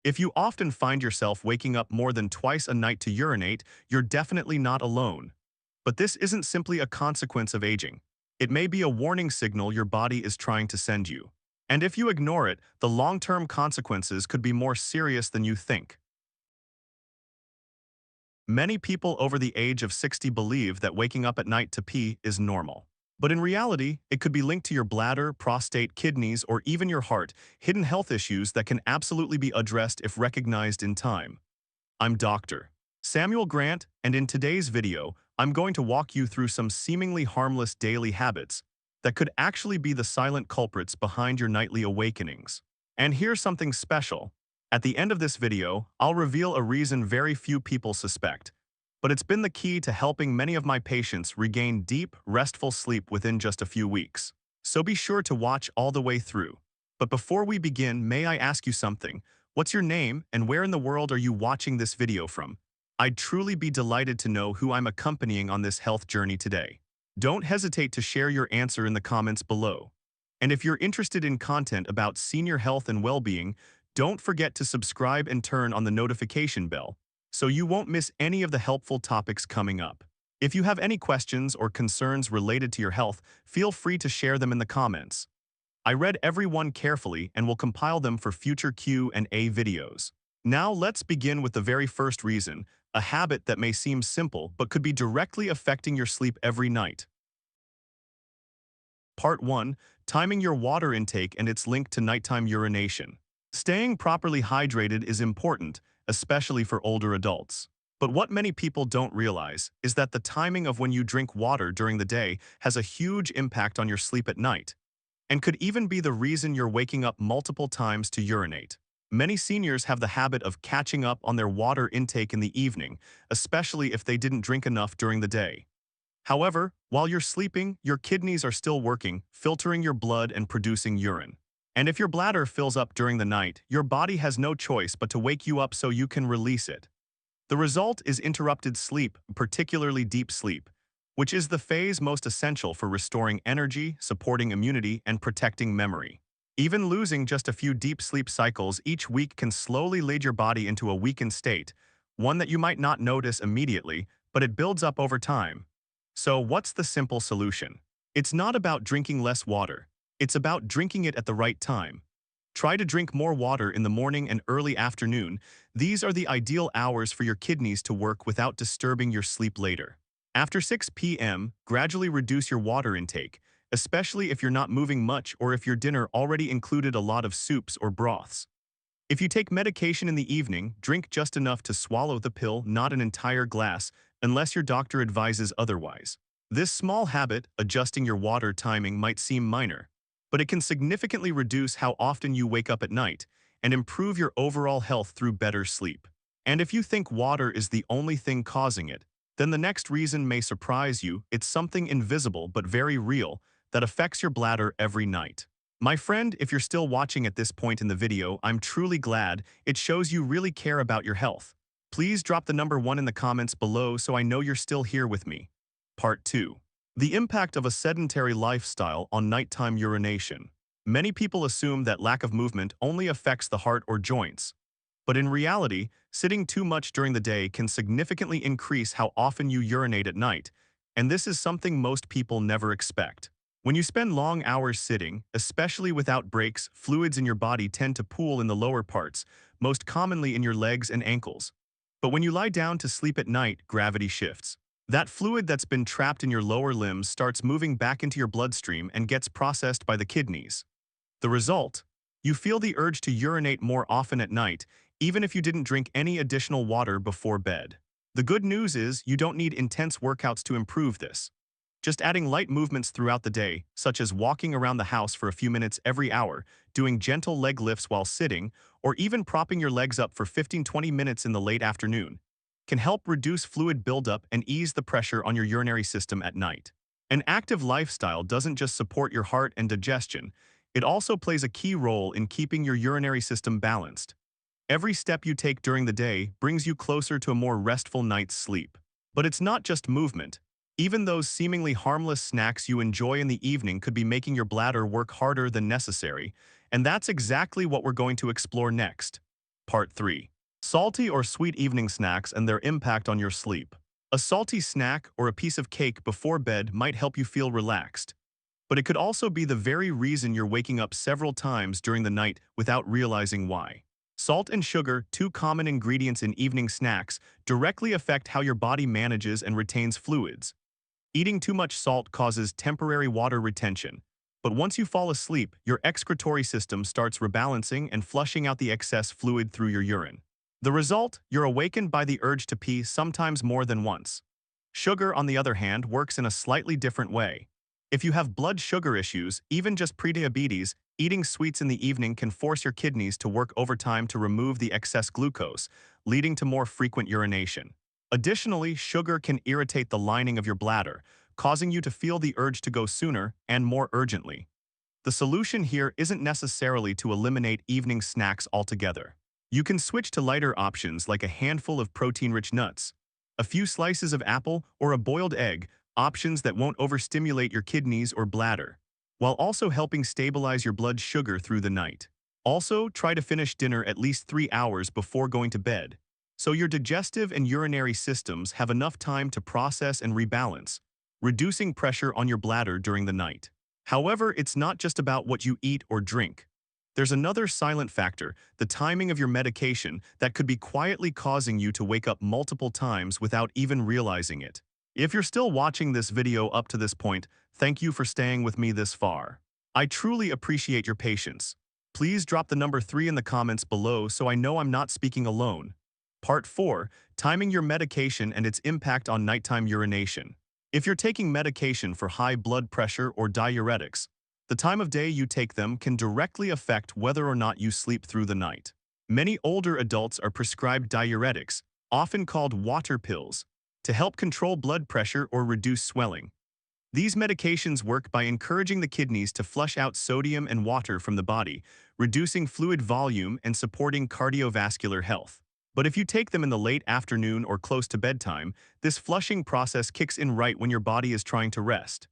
If you often find yourself waking up more than twice a night to urinate, you're definitely not alone. But this isn't simply a consequence of aging. It may be a warning signal your body is trying to send you. And if you ignore it, the long-term consequences could be more serious than you think. Many people over the age of 60 believe that waking up at night to pee is normal. But in reality, it could be linked to your bladder, prostate, kidneys, or even your heart, hidden health issues that can absolutely be addressed if recognized in time. I'm Dr. Samuel Grant, and in today's video, I'm going to walk you through some seemingly harmless daily habits that could actually be the silent culprits behind your nightly awakenings. And here's something special. At the end of this video, I'll reveal a reason very few people suspect, but it's been the key to helping many of my patients regain deep, restful sleep within just a few weeks. So be sure to watch all the way through. But before we begin, may I ask you something? What's your name, and where in the world are you watching this video from? I'd truly be delighted to know who I'm accompanying on this health journey today. Don't hesitate to share your answer in the comments below. And if you're interested in content about senior health and well-being, don't forget to subscribe and turn on the notification bell so you won't miss any of the helpful topics coming up. If you have any questions or concerns related to your health, feel free to share them in the comments. I read every one carefully and will compile them for future Q&A videos. Now let's begin with the very first reason, a habit that may seem simple but could be directly affecting your sleep every night. Part 1. Timing your water intake and its link to nighttime urination. Staying properly hydrated is important, especially for older adults. But what many people don't realize is that the timing of when you drink water during the day has a huge impact on your sleep at night, and could even be the reason you're waking up multiple times to urinate. Many seniors have the habit of catching up on their water intake in the evening, especially if they didn't drink enough during the day. However, while you're sleeping, your kidneys are still working, filtering your blood and producing urine. And if your bladder fills up during the night, your body has no choice but to wake you up so you can release it. The result is interrupted sleep, particularly deep sleep, which is the phase most essential for restoring energy, supporting immunity, and protecting memory. Even losing just a few deep sleep cycles each week can slowly lead your body into a weakened state, one that you might not notice immediately, but it builds up over time. So what's the simple solution? It's not about drinking less water. It's about drinking it at the right time. Try to drink more water in the morning and early afternoon. These are the ideal hours for your kidneys to work without disturbing your sleep later. After 6 p.m., gradually reduce your water intake, especially if you're not moving much or if your dinner already included a lot of soups or broths. If you take medication in the evening, drink just enough to swallow the pill, not an entire glass, unless your doctor advises otherwise. This small habit, adjusting your water timing, might seem minor, but it can significantly reduce how often you wake up at night and improve your overall health through better sleep. And if you think water is the only thing causing it, then the next reason may surprise you. It's something invisible but very real that affects your bladder every night. My friend, if you're still watching at this point in the video, I'm truly glad. It shows you really care about your health. Please drop the number 1 in the comments below so I know you're still here with me. Part 2. The impact of a sedentary lifestyle on nighttime urination. Many people assume that lack of movement only affects the heart or joints. But in reality, sitting too much during the day can significantly increase how often you urinate at night, and this is something most people never expect. When you spend long hours sitting, especially without breaks, fluids in your body tend to pool in the lower parts, most commonly in your legs and ankles. But when you lie down to sleep at night, gravity shifts. That fluid that's been trapped in your lower limbs starts moving back into your bloodstream and gets processed by the kidneys. The result? You feel the urge to urinate more often at night, even if you didn't drink any additional water before bed. The good news is you don't need intense workouts to improve this. Just adding light movements throughout the day, such as walking around the house for a few minutes every hour, doing gentle leg lifts while sitting, or even propping your legs up for 15-20 minutes in the late afternoon, can help reduce fluid buildup and ease the pressure on your urinary system at night. An active lifestyle doesn't just support your heart and digestion, it also plays a key role in keeping your urinary system balanced. Every step you take during the day brings you closer to a more restful night's sleep. But it's not just movement. Even those seemingly harmless snacks you enjoy in the evening could be making your bladder work harder than necessary, and that's exactly what we're going to explore next. Part 3. Salty or sweet evening snacks and their impact on your sleep. A salty snack or a piece of cake before bed might help you feel relaxed, but it could also be the very reason you're waking up several times during the night without realizing why. Salt and sugar, two common ingredients in evening snacks, directly affect how your body manages and retains fluids. Eating too much salt causes temporary water retention, but once you fall asleep, your excretory system starts rebalancing and flushing out the excess fluid through your urine. The result, you're awakened by the urge to pee sometimes more than once. Sugar, on the other hand, works in a slightly different way. If you have blood sugar issues, even just prediabetes, eating sweets in the evening can force your kidneys to work overtime to remove the excess glucose, leading to more frequent urination. Additionally, sugar can irritate the lining of your bladder, causing you to feel the urge to go sooner and more urgently. The solution here isn't necessarily to eliminate evening snacks altogether. You can switch to lighter options like a handful of protein-rich nuts, a few slices of apple, or a boiled egg, options that won't overstimulate your kidneys or bladder, while also helping stabilize your blood sugar through the night. Also, try to finish dinner at least 3 hours before going to bed, so your digestive and urinary systems have enough time to process and rebalance, reducing pressure on your bladder during the night. However, it's not just about what you eat or drink. There's another silent factor, the timing of your medication, that could be quietly causing you to wake up multiple times without even realizing it. If you're still watching this video up to this point, thank you for staying with me this far. I truly appreciate your patience. Please drop the number 3 in the comments below so I know I'm not speaking alone. Part 4. Timing your medication and its impact on nighttime urination. If you're taking medication for high blood pressure or diuretics, the time of day you take them can directly affect whether or not you sleep through the night. Many older adults are prescribed diuretics, often called water pills, to help control blood pressure or reduce swelling. These medications work by encouraging the kidneys to flush out sodium and water from the body, reducing fluid volume and supporting cardiovascular health. But if you take them in the late afternoon or close to bedtime, this flushing process kicks in right when your body is trying to rest.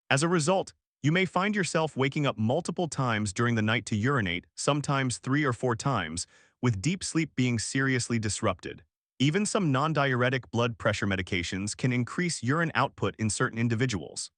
As a result, you may find yourself waking up multiple times during the night to urinate, sometimes 3 or 4 times, with deep sleep being seriously disrupted. Even some non-diuretic blood pressure medications can increase urine output in certain individuals.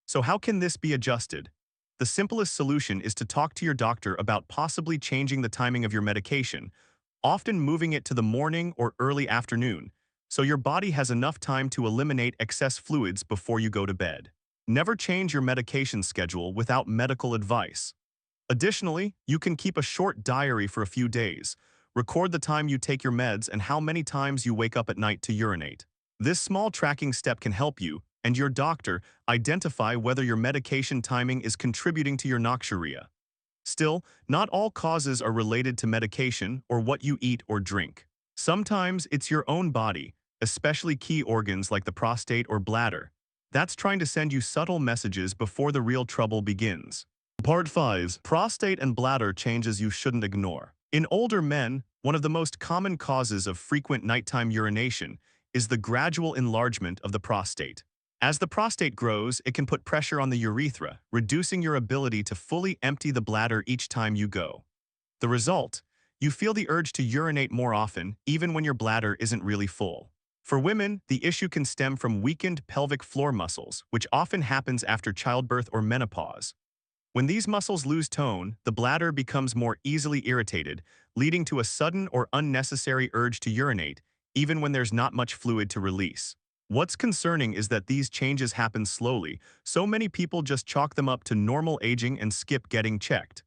So how can this be adjusted? The simplest solution is to talk to your doctor about possibly changing the timing of your medication, often moving it to the morning or early afternoon, so your body has enough time to eliminate excess fluids before you go to bed. Never change your medication schedule without medical advice. Additionally, you can keep a short diary for a few days. Record the time you take your meds and how many times you wake up at night to urinate. This small tracking step can help you and your doctor identify whether your medication timing is contributing to your nocturia. Still, not all causes are related to medication or what you eat or drink. Sometimes it's your own body, especially key organs like the prostate or bladder, that's trying to send you subtle messages before the real trouble begins. Part 5. Prostate and bladder changes you shouldn't ignore. In older men, one of the most common causes of frequent nighttime urination is the gradual enlargement of the prostate. As the prostate grows, it can put pressure on the urethra, reducing your ability to fully empty the bladder each time you go. The result? You feel the urge to urinate more often, even when your bladder isn't really full. For women, the issue can stem from weakened pelvic floor muscles, which often happens after childbirth or menopause. When these muscles lose tone, the bladder becomes more easily irritated, leading to a sudden or unnecessary urge to urinate, even when there's not much fluid to release. What's concerning is that these changes happen slowly, so many people just chalk them up to normal aging and skip getting checked.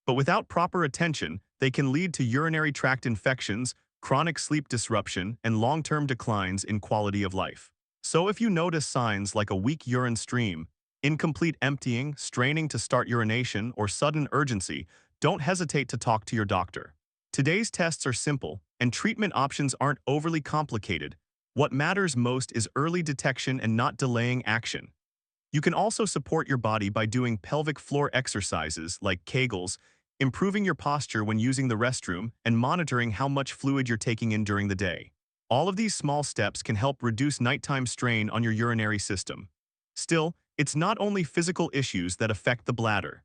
But without proper attention, they can lead to urinary tract infections, chronic sleep disruption, and long-term declines in quality of life. So if you notice signs like a weak urine stream, incomplete emptying, straining to start urination, or sudden urgency, don't hesitate to talk to your doctor. Today's tests are simple, and treatment options aren't overly complicated. What matters most is early detection and not delaying action. You can also support your body by doing pelvic floor exercises like Kegels, improving your posture when using the restroom, and monitoring how much fluid you're taking in during the day. All of these small steps can help reduce nighttime strain on your urinary system. Still, it's not only physical issues that affect the bladder.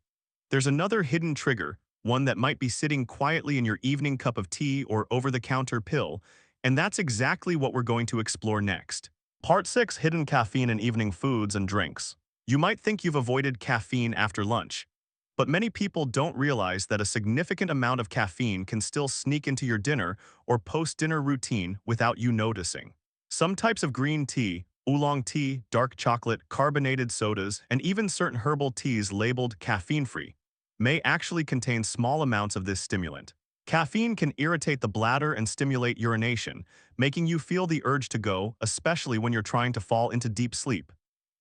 There's another hidden trigger, one that might be sitting quietly in your evening cup of tea or over-the-counter pill, and that's exactly what we're going to explore next. Part 6: Hidden Caffeine in Evening Foods and Drinks. You might think you've avoided caffeine after lunch, but many people don't realize that a significant amount of caffeine can still sneak into your dinner or post-dinner routine without you noticing. Some types of green tea, oolong tea, dark chocolate, carbonated sodas, and even certain herbal teas labeled caffeine-free may actually contain small amounts of this stimulant. Caffeine can irritate the bladder and stimulate urination, making you feel the urge to go, especially when you're trying to fall into deep sleep.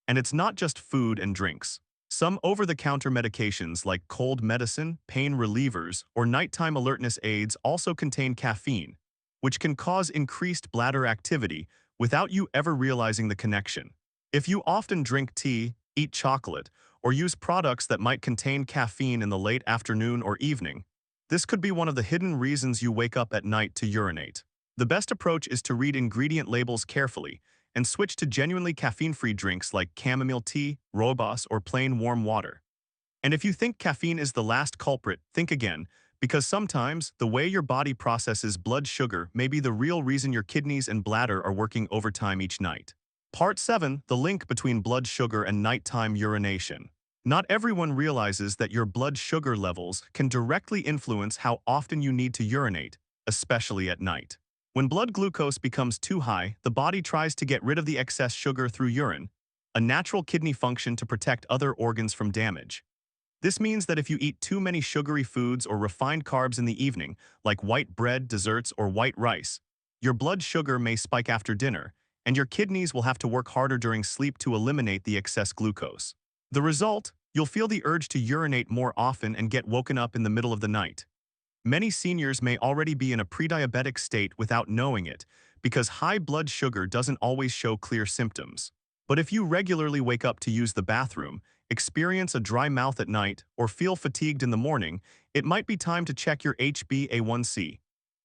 And it's not just food and drinks. Some over-the-counter medications like cold medicine, pain relievers, or nighttime alertness aids also contain caffeine, which can cause increased bladder activity without you ever realizing the connection. If you often drink tea, eat chocolate, or use products that might contain caffeine in the late afternoon or evening, this could be one of the hidden reasons you wake up at night to urinate. The best approach is to read ingredient labels carefully and switch to genuinely caffeine-free drinks like chamomile tea, rooibos, or plain warm water. And if you think caffeine is the last culprit, think again, because sometimes the way your body processes blood sugar may be the real reason your kidneys and bladder are working overtime each night. Part 7: The Link Between Blood Sugar and Nighttime Urination. Not everyone realizes that your blood sugar levels can directly influence how often you need to urinate, especially at night. When blood glucose becomes too high, the body tries to get rid of the excess sugar through urine, a natural kidney function to protect other organs from damage. This means that if you eat too many sugary foods or refined carbs in the evening, like white bread, desserts, or white rice, your blood sugar may spike after dinner, and your kidneys will have to work harder during sleep to eliminate the excess glucose. The result? You'll feel the urge to urinate more often and get woken up in the middle of the night. Many seniors may already be in a pre-diabetic state without knowing it, because high blood sugar doesn't always show clear symptoms. But if you regularly wake up to use the bathroom, experience a dry mouth at night, or feel fatigued in the morning, it might be time to check your HbA1c,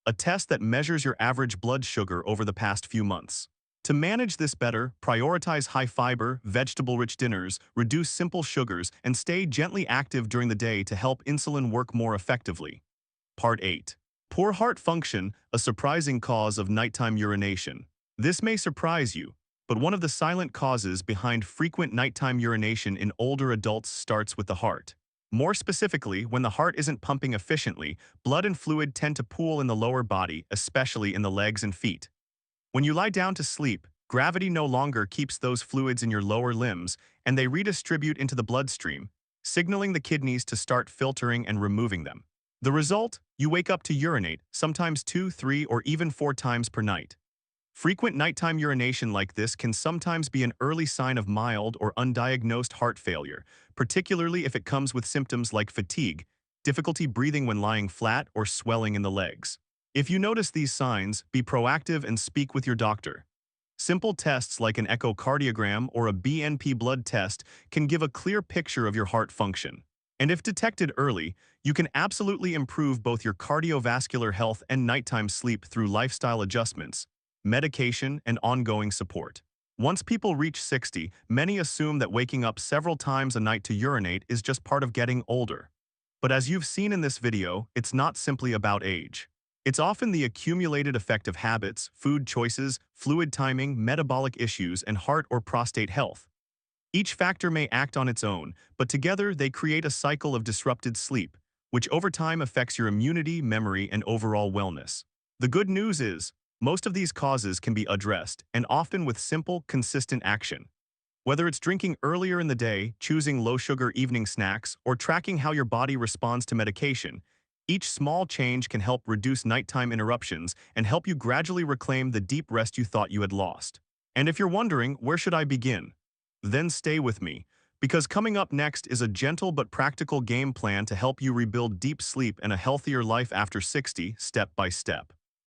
a test that measures your average blood sugar over the past few months. To manage this better, prioritize high-fiber, vegetable-rich dinners, reduce simple sugars, and stay gently active during the day to help insulin work more effectively. Part 8: Poor heart function, a surprising cause of nighttime urination. This may surprise you, but one of the silent causes behind frequent nighttime urination in older adults starts with the heart. More specifically, when the heart isn't pumping efficiently, blood and fluid tend to pool in the lower body, especially in the legs and feet. When you lie down to sleep, gravity no longer keeps those fluids in your lower limbs, and they redistribute into the bloodstream, signaling the kidneys to start filtering and removing them. The result? You wake up to urinate, sometimes 2, 3, or even 4 times per night. Frequent nighttime urination like this can sometimes be an early sign of mild or undiagnosed heart failure, particularly if it comes with symptoms like fatigue, difficulty breathing when lying flat, or swelling in the legs. If you notice these signs, be proactive and speak with your doctor. Simple tests like an echocardiogram or a BNP blood test can give a clear picture of your heart function. And if detected early, you can absolutely improve both your cardiovascular health and nighttime sleep through lifestyle adjustments, medication, and ongoing support. Once people reach 60, many assume that waking up several times a night to urinate is just part of getting older. But as you've seen in this video, it's not simply about age. It's often the accumulated effect of habits, food choices, fluid timing, metabolic issues, and heart or prostate health. Each factor may act on its own, but together they create a cycle of disrupted sleep, which over time affects your immunity, memory, and overall wellness. The good news is, most of these causes can be addressed, and often with simple, consistent action. Whether it's drinking earlier in the day, choosing low-sugar evening snacks, or tracking how your body responds to medication, each small change can help reduce nighttime interruptions and help you gradually reclaim the deep rest you thought you had lost. And if you're wondering, where should I begin? Then stay with me, because coming up next is a gentle but practical game plan to help you rebuild deep sleep and a healthier life after 60, step by step.